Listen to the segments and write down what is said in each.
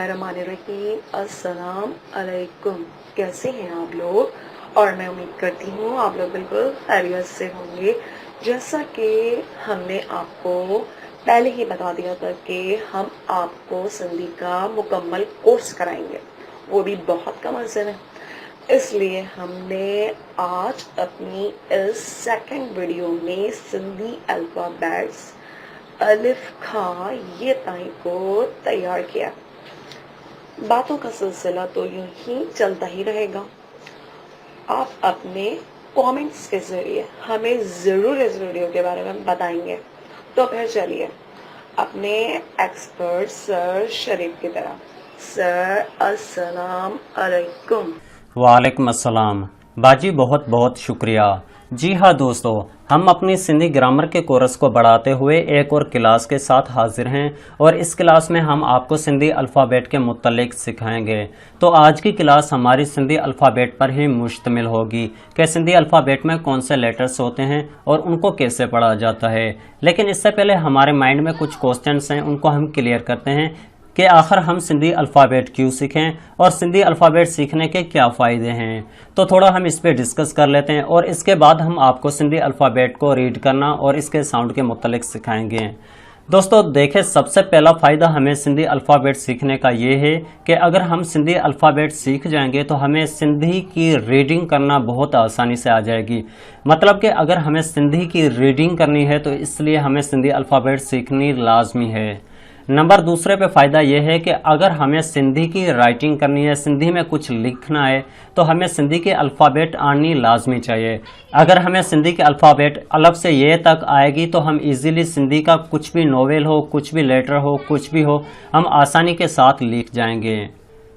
बिस्मिल्लाहिर्रहमानिर्रहीम। अस्सलाम अलैकुम। कैसे हैं आप लोग? और मैं उम्मीद करती हूँ आप लोग बिल्कुल खैरियत से होंगे। जैसा कि हमने आपको पहले ही बता दिया था कि हम आपको सिंधी का मुकम्मल कोर्स कराएंगे, वो भी बहुत कम अर्से में। इसलिए हमने आज अपनी इस सेकंड वीडियो में सिंधी अल्फ़ाबेट्स अलिफ खा ये ताई को तैयार किया। बातों का सिलसिला तो यूं ही चलता ही रहेगा। आप अपने कमेंट्स के ज़रिए हमें ज़रूर इस वीडियो के बारे में बताएंगे। तो फिर चलिए अपने एक्सपर्ट सर शरीफ की तरह। सर अस्सलाम अलैकुम। वालेकुम अस्सलाम। बाजी बहुत बहुत शुक्रिया। जी हाँ दोस्तों, हम अपनी सिंधी ग्रामर के कोर्स को बढ़ाते हुए एक और क्लास के साथ हाजिर हैं और इस क्लास में हम आपको सिंधी अल्फ़ाबेट के मुतल्लिक सिखाएंगे। तो आज की क्लास हमारी सिंधी अल्फ़ाबेट पर ही मुश्तमिल होगी कि सिंधी अल्फ़ाबेट में कौन से लेटर्स होते हैं और उनको कैसे पढ़ा जाता है। लेकिन इससे पहले हमारे माइंड में कुछ क्वेश्चंस हैं, उनको हम क्लियर करते हैं कि आखिर हम सिंधी अल्फ़ाबेट क्यों सीखें और सिंधी अल्फ़ाबेट सीखने के क्या फ़ायदे हैं। तो थोड़ा हम इस पर डिस्कस कर लेते हैं और इसके बाद हम आपको सिंधी अल्फ़ाबेट को रीड करना और इसके साउंड के मुतल्लिक सिखाएंगे। दोस्तों देखें, सबसे पहला फ़ायदा हमें सिंधी अल्फ़ाबेट सीखने का ये है कि अगर हम सिंधी अल्फ़ाबेट सीख जाएंगे तो हमें सिंधी की रीडिंग करना बहुत आसानी से आ जाएगी। मतलब कि अगर हमें सिंधी की रीडिंग करनी है तो इसलिए हमें सिंधी अल्फ़ाबेट सीखनी लाजमी है। नंबर दूसरे पे फ़ायदा यह है कि अगर हमें सिंधी की राइटिंग करनी है, सिंधी में कुछ लिखना है, तो हमें सिंधी के अल्फ़ाबेट आनी लाजमी चाहिए। अगर हमें सिंधी के अल्फ़ाबेट अलग से ये तक आएगी तो हम इजीली सिंधी का कुछ भी नोवेल हो, कुछ भी लेटर हो, कुछ भी हो, हम आसानी के साथ लिख जाएंगे।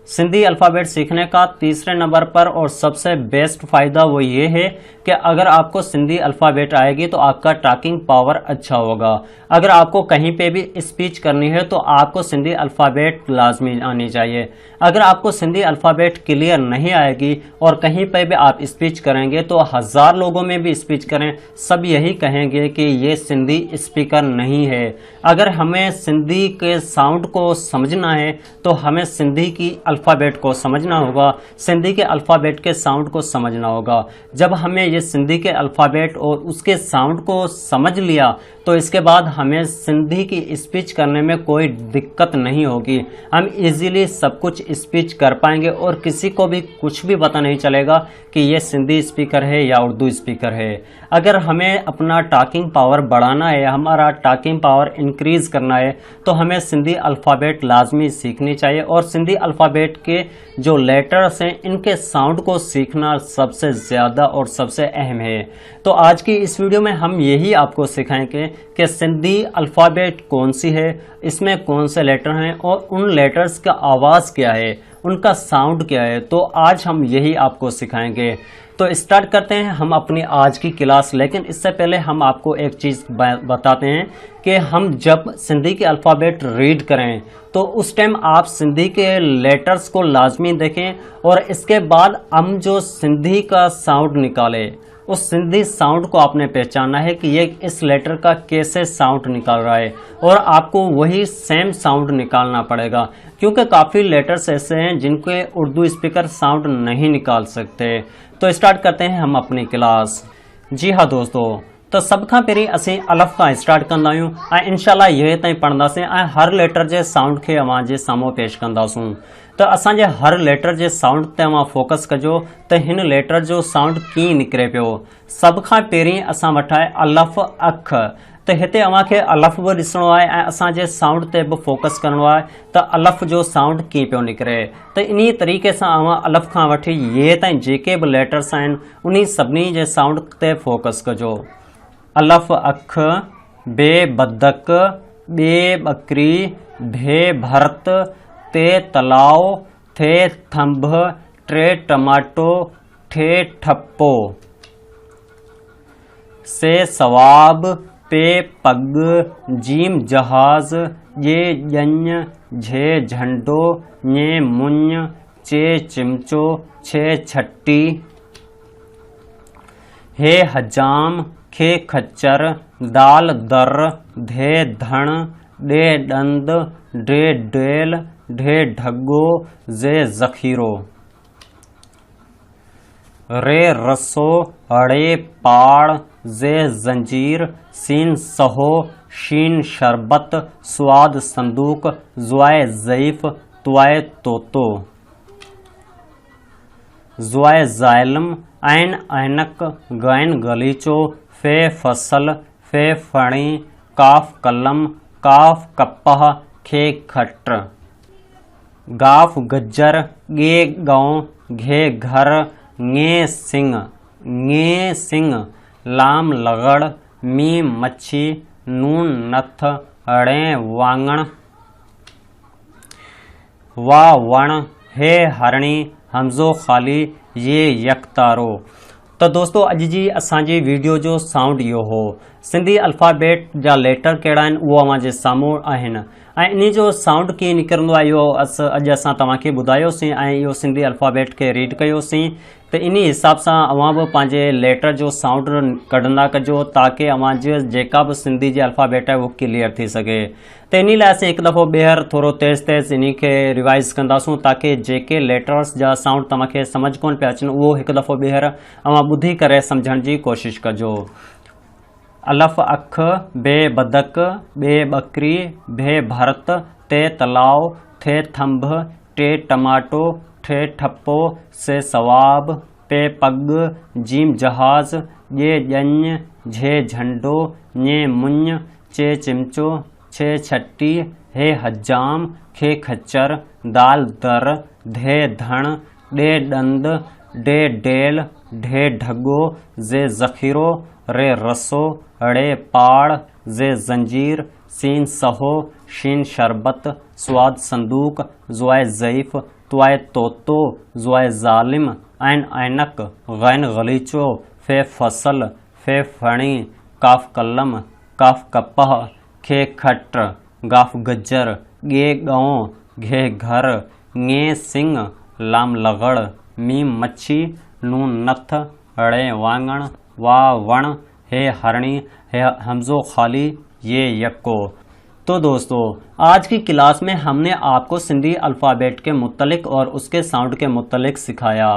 सिंधी अल्फ़ाबेट सीखने का तीसरे नंबर पर और सबसे बेस्ट फ़ायदा वो ये है कि अगर आपको सिंधी अल्फ़ाबेट आएगी तो आपका टॉकिंग पावर अच्छा होगा। अगर आपको कहीं पे भी स्पीच करनी है तो आपको सिंधी अल्फ़ाबेट लाजमी आनी चाहिए। अगर आपको सिंधी अल्फ़ाबेट क्लियर नहीं आएगी और कहीं पे भी आप स्पीच करेंगे तो हज़ार लोगों में भी स्पीच करें, सब यही कहेंगे कि ये सिंधी स्पीकर नहीं है। अगर हमें सिंधी के साउंड को समझना है तो हमें सिंधी की अल्फ़ाबेट को समझना होगा, सिंधी के अल्फ़ाबेट के साउंड को समझना होगा। जब हमें ये सिंधी के अल्फ़ाबेट और उसके साउंड को समझ लिया तो इसके बाद हमें सिंधी की स्पीच करने में कोई दिक्कत नहीं होगी। हम इजीली सब कुछ स्पीच कर पाएंगे और किसी को भी कुछ भी पता नहीं चलेगा कि ये सिंधी स्पीकर है या उर्दू स्पीकर है। अगर हमें अपना टॉकिंग पावर बढ़ाना है, हमारा टॉकिंग पावर इंक्रीज़ करना है, तो हमें सिंधी अल्फ़ाबेट लाजमी सीखनी चाहिए और सिंधी अल्फ़ाबेट के जो लेटर्स हैं इनके साउंड को सीखना सबसे ज़्यादा और सबसे अहम है। तो आज की इस वीडियो में हम यही आपको सिखाएंगे कि सिंधी अल्फ़ाबेट कौन सी है, इसमें कौन से लेटर हैं और उन लेटर्स का आवाज़ क्या है, उनका साउंड क्या है। तो आज हम यही आपको सिखाएंगे। तो स्टार्ट करते हैं हम अपनी आज की क्लास। लेकिन इससे पहले हम आपको एक चीज़ बताते हैं कि हम जब सिंधी के अल्फ़ाबेट रीड करें तो उस टाइम आप सिंधी के लेटर्स को लाजमी देखें और इसके बाद हम जो सिंधी का साउंड निकाले उस सिंधी साउंड को आपने पहचानना है कि ये इस लेटर का कैसे साउंड निकाल रहा है और आपको वही सेम साउंड निकालना पड़ेगा, क्योंकि काफ़ी लेटर्स ऐसे हैं जिनके उर्दू स्पीकर साउंड नहीं निकाल सकते। तो स्टार्ट करते हैं हम अपनी क्लास। जी हाँ दोस्तों, तो सब खां पहिरीं असीं अलफ़ खां स्टार्ट कंदा आहियूं ऐं इंशाल्लाह इहे ताईं पढ़ंदासीं ऐं हर लेटर जे साउंड खे अवां जे साम्हूं पेश कंदासूं। तो असांजे हर लेटर जे साउंड ते अवां फोकस कजो त हिन लेटर जो साउंड कीअं निकिरे पियो। सभ खां पहिरीं असां वटि आहे अलफ़ अख। त हिते अव्हांखे अलफ़ बि ॾिसणो आहे ऐं असांजे साउंड ते बि फोकस करिणो आहे त अलफ़ जो साउंड कीअं पियो निकिरे। त इन तरीक़े सां अव्हां अलफ़ खां वठी ये ताईं जेके बि लेटर्स आहिनि उन सभिनी जे साउंड ते फोकस कजो। अलफ़ अख, बे बदक, बे बकरी, भे भरत, ते तलाव, थे थंभ, ट्रे टमाटो, ठे ठप्पो, से सवाब, पे पग, जीम जहाज, ये जञ, झे झंडो, ñे मुञ, चे चिमचो, छे छट्टी, हे हजाम, खे खच्चर, दाल दर, धे धण, डे डंद, डे डेल, ढे ढग्गो जे जखीरो, रे रसो अड़े पाड़ जे जंजीर, सीन सहो शीन शरबत, स्वाद संदूक, ज़्वाए ज़ईफ़ त्वाए तोतो, ज़्वाए ज़ाइलम ऐन ऐनक गैन गलीचो, फे फसल फे फणी, काफ कलम काफ कप्पह, खे खट्र, गाफ गज्जर, गे गाँव, घे घर, ङे सिंह, लाम लगड़, मीम मच्छी, नून नथ, अड़े वांगण, वा वण, हे हरणी, हमज़ो ख़ाली, ये यकतारो। तो दोस्तों अॼु जी असांजी वीडियो जो साउंड इहो हो। सिंधी अल्फ़ाबेट जा लेटर कहिड़ा आहिनि उहो अव्हां जे साम्हूं आहिनि ऐं इन जो साउंड कीअं निकिरंदो आहे इहो अॼु असां तव्हांखे ॿुधायोसीं ऐं इहो सिंधी अल्फ़ाबेट खे रीड कयोसीं। त इन हिसाब सां अव्हां बि पंहिंजे लेटर जो साउंड कढंदा कजो ताकी अव्हां जी जेका बि सिंधी जी अल्फ़ाबेट आहे उहो क्लियर थी सघे। त इन लाइ असीं हिकु दफ़ो ॿीहर थोरो तेज़ इन खे रिवाइज़ कंदासूं ताकी जेके लेटर्स जा साउंड तव्हांखे सम्झ कोन पिया अचनि उहो हिकु दफ़ो ॿीहर अव्हां ॿुधी करे सम्झण जी कोशिशि कजो। अलफ़ अख, बे बदक, बे बकरी, भे भरत, ते तलाव, थे थंभ, टे टमाटो, ठे ठप्पो, से सवाब, पे पग, जीम जहाज़, ये ॼञ, झे झंडो, ñे मुंज, चे चिमचो, छे छट्टी, हे हजाम, खे खच्चर, दाल दर, धे धण, डे डंद, डे डेल, ढे ढगो, जे ज़खीरो, रे रसो, अड़े पाड़, जे जंजीर, सीन सहो, शीन शरबत, स्वाद संदूक, ज़्वाए ज़ईफ़, त्वाए तोतो, ज़्वाए ज़ालिम, ऐन ऐनक, गैन गलीचो, फे फसल, फे फणी, काफ कलम, काफ कप्पह, खे खट्र, गाफ गज्जर, गे गाँव, घे घर, ङे सिंह, लाम लगड़, मीम मच्छी, नून नथ, अड़े वांगण, वा वण, हे हरणी, हे हमज़ो खाली, ये यक्को। तो दोस्तों आज की क्लास में हमने आपको सिंधी अल्फ़ाबेट के मुत्तलिक और उसके साउंड के मुत्तलिक सिखाया।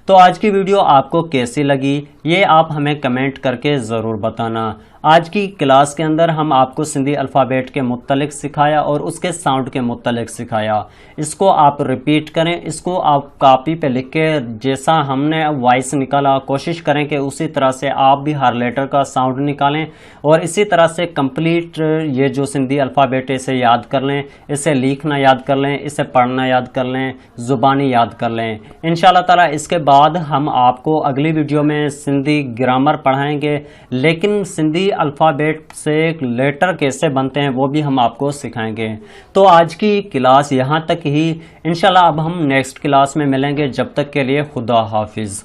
तो आज की वीडियो आपको कैसी लगी ये आप हमें कमेंट करके ज़रूर बताना। आज की क्लास के अंदर हम आपको सिंधी अल्फ़ाबेट के मुत्तलिक सिखाया और उसके साउंड के मुत्तलिक सिखाया। इसको आप रिपीट करें, इसको आप कॉपी पे लिख के जैसा हमने वॉइस निकाला कोशिश करें कि उसी तरह से आप भी हर लेटर का साउंड निकालें और इसी तरह से कंप्लीट ये जो सिंधी अल्फ़ाबेट इसे याद कर लें, इसे लिखना याद कर लें, इसे पढ़ना याद कर लें, ज़ुबानी याद कर लें। इंशाल्लाह ताला इसके बाद हम आपको अगली वीडियो में सिंधी ग्रामर पढ़ाएंगे, लेकिन सिंधी अल्फ़ाबेट से लेटर कैसे बनते हैं वो भी हम आपको सिखाएंगे। तो आज की क्लास यहाँ तक ही, इंशाल्लाह अब हम नेक्स्ट क्लास में मिलेंगे। जब तक के लिए खुदा हाफिज़।